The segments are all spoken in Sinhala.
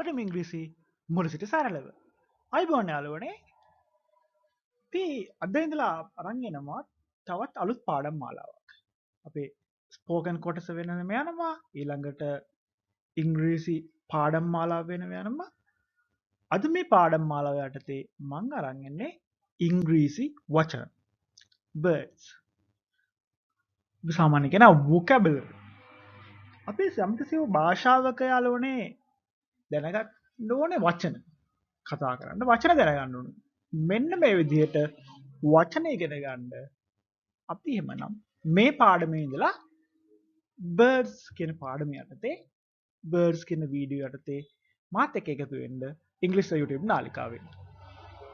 හරියටම ඉංග්‍රීසි මුල සිට සරලව. අයිබෝන් යාළුවනේ. අපි අද ඉඳලා අරන් එනවා තවත් අලුත් පාඩම් මාලාවක්. අපේ ස්පෝකන් කොටස වෙනම යනවා. ඊළඟට ඉංග්‍රීසි පාඩම් මාලාව වෙනම යනවා. අද මේ පාඩම් මාලාව යටතේ මම අරන් එන්නේ ඉංග්‍රීසි වචන. words. සාමාන්‍ය කියන vocabulary. අපි සම්පූර්ණ භාෂාවක යාළුවනේ දැනගන්න ඕනේ වචන. කතා කරන්න වචන දැනගන්න ඕනේ. මෙන්න මේ විදිහට වචන ඉගෙන ගන්න අපි එහෙමනම් මේ පාඩමේ ඉඳලා birds කියන පාඩම යටතේ birds කියන වීඩියෝ යටතේ මාත් එක්ක එකතු වෙන්න ඉංග්‍රීසි YouTube නාලිකාවෙන්.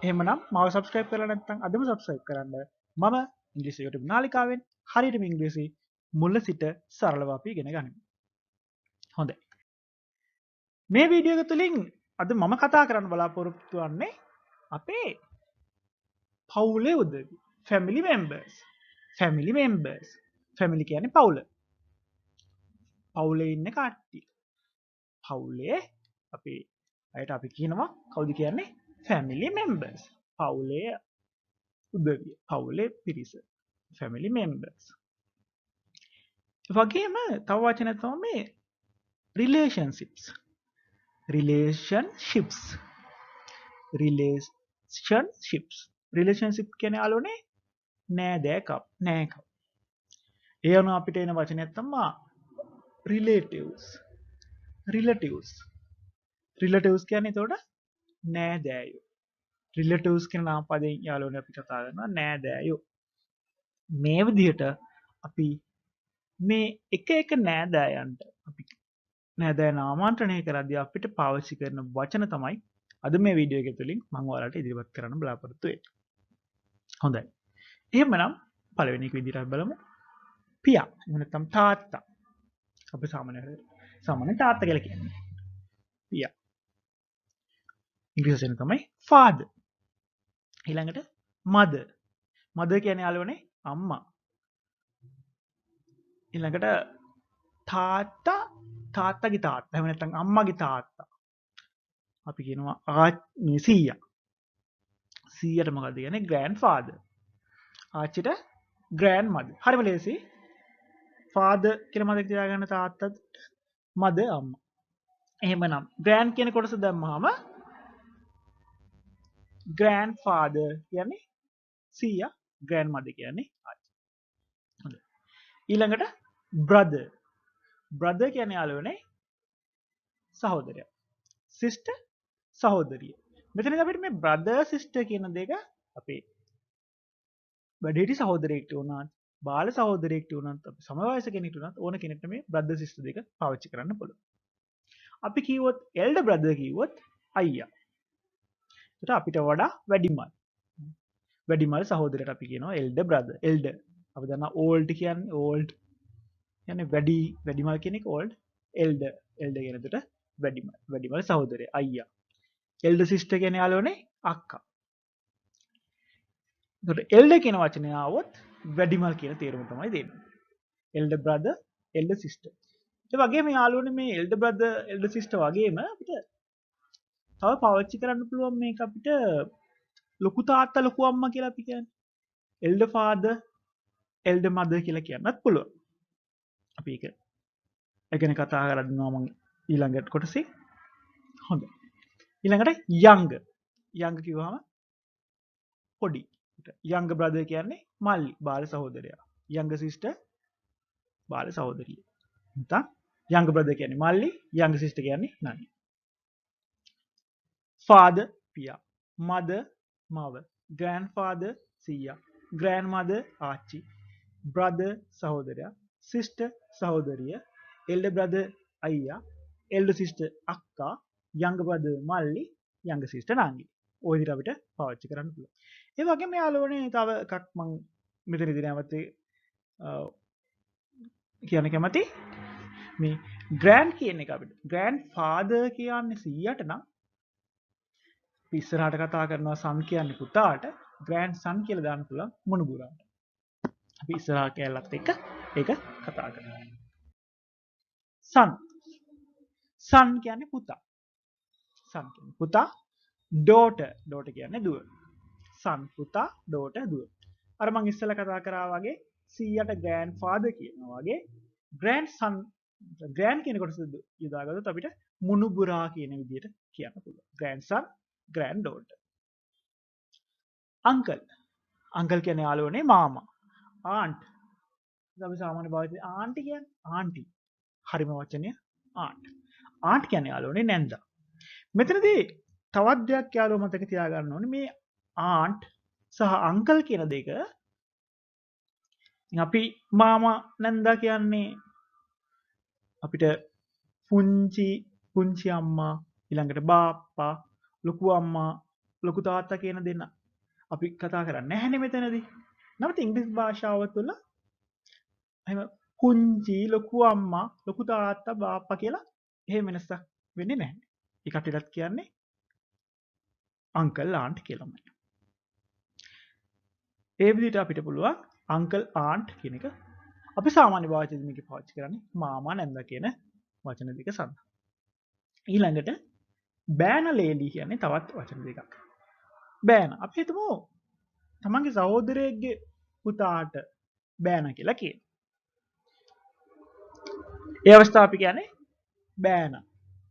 එහෙමනම් මාව subscribe කරලා නැත්නම් අදම subscribe කරන්න. මම ඉංග්‍රීසි YouTube නාලිකාවෙන් හරියටම ඉංග්‍රීසි මුල සිට සරලව අපි ඉගෙන ගනිමු. හොඳයි. මේ වීඩියෝ එක තුලින් අද මම කතා කරන්න බලාපොරොත්තු වෙන්නේ අපේ පවුලේ උදවිය. family members. family members. family කියන්නේ පවුල. පවුලේ ඉන්න කට්ටිය. පවුලේ අපේ අයට අපි කියනවා කවුද කියන්නේ family members. පවුලේ උදවිය. පවුලේ පිරිස. family members. වගේම තව වචනයක් තමයි මේ relationships. relationships. relationships. relationship කියන්නේ ආලෝනේ නෑදෑකම් නෑකම්. ඒ අනුව අපිට එන වචනයක් තමයි relatives. relatives. relatives කියන්නේ එතකොට නෑදෑයෝ. relatives කියන නාම පදයෙන් යාළුවනේ අපි කතා කරනවා නෑදෑයෝ. මේ විදිහට අපි මේ එක නෑදෑයන්ට අපි නෑදෑ නාමාන්ත්‍රණය කරද්දී අපිට පාවිච්චි කරන වචන තමයි අද මේ වීඩියෝ එක තුලින් මම ඔයාලට ඉදිරිපත් කරන්න බලාපොරොත්තු වෙන්නේ. හොඳයි. එහෙමනම් පළවෙනි එක විදිහට අපි බලමු. පියා. එහෙම නැත්නම් තාත්තා. අපි සාමාන්‍ය තාත්තා කියලා කියන්නේ. පියා. ඉංග්‍රීසි වචන තමයි father. ඊළඟට mother. mother කියන්නේ යාළුවනේ අම්මා. ඊළඟට තාත්තගේ තාත්තා. එහෙම නැත්නම් අම්මගේ තාත්තා. අපි කියනවා සීයා. සීයාට මොකද කියන්නේ grandfather. ආච්චිට grandmother. හරිම ලේසි. father කියලා මතක තියාගන්න තාත්තත් mother අම්මා. එහෙමනම් grand කියන කොටස දැම්මහම grandfather කියන්නේ සීයා, grandmother කියන්නේ ආච්චි. හොඳයි. ඊළඟට brother. brother කියන්නේ යාළුවනේ සහෝදරයා. sister සහෝදරිය. මෙතනදී අපිට මේ brother sister කියන දෙක අපේ වැඩිහිටි සහෝදරයෙක්ට උනත්, බාල සහෝදරයෙක්ට උනත්, අපි සම වයස කෙනෙක්ට උනත් ඕන කෙනෙක්ට මේ brother sister දෙක පාවිච්චි කරන්න පුළුවන්. අපි කිව්වොත් elder brother කිව්වොත් අයියා. ඒකට අපිට වඩා වැඩිමල්. වැඩිමල් සහෝදරයට අපි කියනවා elder brother. elder. අපි දන්නවා old කියන්නේ old. කියන්නේ වැඩිමල් කියන එක old. elder. elder කියන එකට වැඩිමල්. වැඩිමල් සහෝදරය අයියා. elder sister කියන්නේ යාළුවනේ අක්කා. එතකොට elder කියන වචනේ ආවොත් වැඩිමල් කියන තේරුම තමයි දෙන්නේ. elder brother, elder sister. ඒ වගේම යාළුවනේ මේ elder brother, elder sister වගේම අපිට තව පාවිච්චි කරන්න පුළුවන් මේක අපිට ලොකු තාත්තා ලොකු අම්මා කියලා අපි කියන්නේ. elder father, elder mother කියලා කියන්නත් පුළුවන්. අපි ඒක ගැන කතා කරද්දී මම ඊළඟට කොටසේ හොඳයි. ඊළඟට younger. younger කිව්වහම පොඩි. younger brother කියන්නේ මල්ලි බාල සහෝදරයා. younger sister බාල සහෝදරිය. නැත්නම් younger brother කියන්නේ මල්ලි, younger sister කියන්නේ නංගි. father පියා, mother මව, grandfather සීයා, grandmother ආච්චි, brother සහෝදරයා, sister සහෝදරිය, elder brother අයියා, elder sister අක්කා, younger brother මල්ලි, younger sister නංගි. ඔය විදිහට අපිට පාවිච්චි කරන්න පුළුවන්. ඒ වගේම යාළුවනේ තව එකක් මම මෙතනදී නැවත කියන්න කැමති මේ grand කියන එක අපිට. grandfather කියන්නේ සීයාට නම් ඉස්සරහට කතා කරනවා son කියන්නේ පුතාට grandson කියලා දාන්න පුළුවන් මුණුබුරාට. අපි ඉස්සරහ කැලලත් එක්ක ඒක කතා කරනවා. son. son කියන්නේ පුතා. son කියන්නේ පුතා, daughter කියන්නේ දුව. son පුතා, daughter දුව. අර මං ඉස්සෙල්ලා කතා කරා වගේ සීයට grandfather කියනවා වගේ grandson grand කියන කොටස යොදාගත්තොත් අපිට මුණුබුරා කියන විදිහට කියන්න පුළුවන්. grandson, granddaughter. uncle කියන්නේ යාළුවනේ මාමා. aunt අපි සාමාන්‍ය භාෂාවේ ආන්ටි කියන්නේ ආන්ටි. හරිම වචනය aunt. aunt කියන්නේ යාළුවනේ නැන්දා. මෙතනදී තවත් දෙයක් යාළුවෝ මතක තියාගන්න ඕනේ මේ aunt සහ uncle කියන දෙක අපි මාමා නැන්දා කියන්නේ අපිට පුංචි අම්මා ඊළඟට බාප්පා ලොකු අම්මා ලොකු තාත්තා කියන දෙන්න අපි කතා කරන්නේ නැහැනේ මෙතනදී. නමුත් ඉංග්‍රීසි භාෂාව තුළ එහෙම පුංචි ලොකු අම්මා ලොකු තාත්තා බාප්පා කියලා එහෙම වෙනසක් වෙන්නේ නැහැ. ඒ කටටත් කියන්නේ අංකල් ආන්ට් කියලාමයි. ඒ විදිහට අපිට පුළුවන් අංකල් ආන්ට් කියන එක අපි සාමාන්‍ය භාෂාවෙන් මේක පාවිච්චි කරන්නේ මාමා නැන්දා කියන වචන දෙක සඳහා. ඊළඟට බෑන ලේලි කියන්නේ තවත් වචන දෙකක්. බෑන අපි හිතමු තමන්ගේ සහෝදරයෙක්ගේ පුතාට බෑන කියලා කියනවා. ඒ අවස්ථාව අපි කියන්නේ බෑන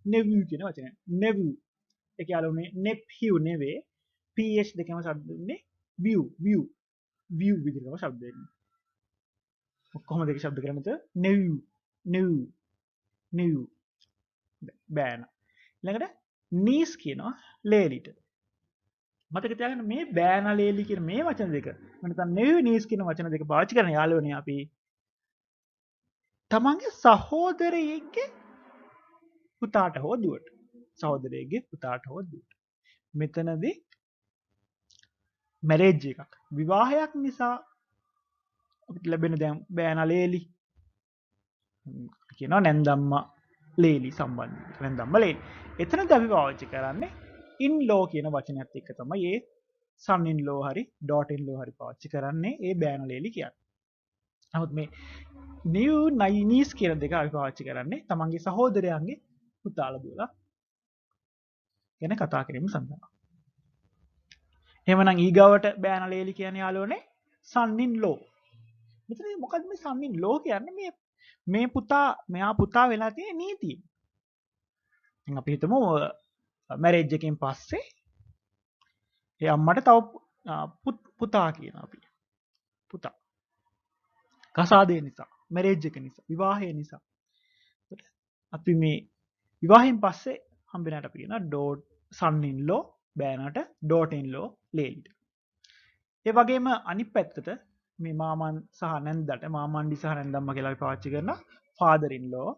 nephew කියන වචනය. nephew ඒක යාළුවනේ nephew නෙවෙයි ph දෙකම ශබ්ද වෙන්නේ view විදිහටම ශබ්ද වෙන්නේ. කොහොමද ඒක ශබ්ද කරන්නේ? nephew බෑන. ඊළඟට niece කියනවා ලේලිට. මතක තියාගන්න මේ බෑන ලේලි කියන මේ වචන දෙක නැත්නම් nephew niece කියන වචන දෙක පාවිච්චි කරන යාළුවනේ අපි තමන්ගේ සහෝදරයෙක්ගේ පුතාට හෝ දුවට. සහෝදරයෙක්ගේ පුතාට හෝ දුවට. මෙතනදී මැරේජ් එකක් විවාහයක් නිසා අපිට ලැබෙන දැන් බෑන ලේලි කියනවා නැන්දම්මා ලේලි සම්බන්ධයි. නැන්දම්මා ලේලි. එතනදී අපි පාවිච්චි කරන්නේ in law කියන වචනයත් එක්ක තමයි ඒ son in law හරි daughter in law හරි පාවිච්චි කරන්නේ ඒ බෑන ලේලි කියන්නේ. නමුත් මේ new niece කියන දෙක අපි පාවිච්චි කරන්නේ තමන්ගේ සහෝදරයන්ගේ පුතාලා දුවලා ගැන කතා කිරීම සඳහා. එහෙමනම් ඊගාවට බෑන ලේලි කියන්නේ යාළුවනේ son in law. මෙතන මොකද්ද මේ son in law කියන්නේ මේ මෙයා පුතා වෙලා තියෙන නීතිය. දැන් අපි හිතමු මැරේජ් එකෙන් පස්සේ ඒ අම්මට තව පුතා කියනවා අපි. පුතා. කසාදේ නිසා, මැරේජ් එක නිසා, විවාහය නිසා. අපි මේ විවාහයෙන් පස්සේ හම්බෙනාට අපි කියනවා son in law බෑනට daughter in law ලේලිට. ඒ වගේම අනිත් පැත්තට මේ මාමන් සහ නැන්දට මාමන්ඩි සහ නැන්දම්ම කියලා අපි පාවිච්චි කරන father in law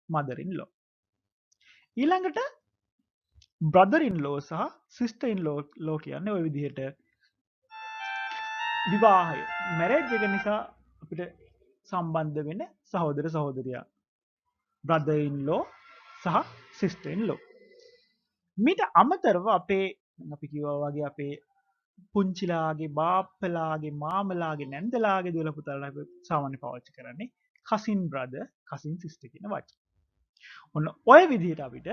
mother in law. ඊළඟට brother in law සහ sister in law කියන්නේ ওই විදිහට විවාහය මැරේජ් එක නිසා අපිට සම්බන්ධ වෙන සහෝදර සහෝදරියා brother in law සහ sister in law. මීට අමතරව අපේ අපි කිව්වා වගේ අපේ පුංචිලාගේ බාප්පලාගේ මාමලාගේ නැන්දලාගේ දුවලා පුතාලා අපි සාමාන්‍ය පාවිච්චි කරන්නේ cousin brother cousin sister කියන වචන. ඔන්න ඔය විදිහට අපිට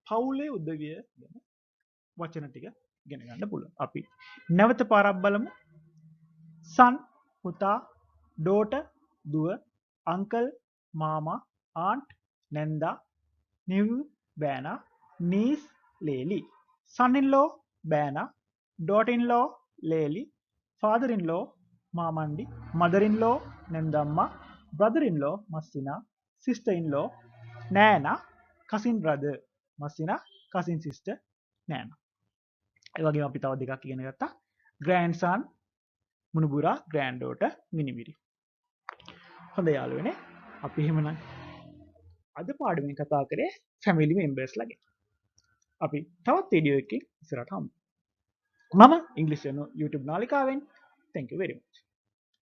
පවුලේ උදවිය ගැන වචන ටික ඉගෙන ගන්න පුළුවන්. අපි නැවත පාරක් බලමු. son පුතා, daughter දුව, uncle මාමා, aunt නැන්දා, nephew බෑනා, niece ලේලි, son in law බෑනා, daughter in law ලේලි, father in law මාමන්ඩි, mother in law නැන්දම්මා, brother in law මස්සිනා, sister in law නෑනා, cousin brother මස්සිනා, cousin sister නෑනා. ඒ වගේම අපි තව දෙකක් ඉගෙන ගත්තා. grandson මුණුබුරා, granddaughter මිනිබිරි. හොඳයි යාළුවනේ. අපි එහෙමනම් අද පාඩමෙන් කතා කරේ family members ලා ගැන. අපි තවත් වීඩියෝ එකකින් ඉස්සරහට හමු. මම ඉංග්‍රීසි YouTube නාලිකාවෙන් thank you very much.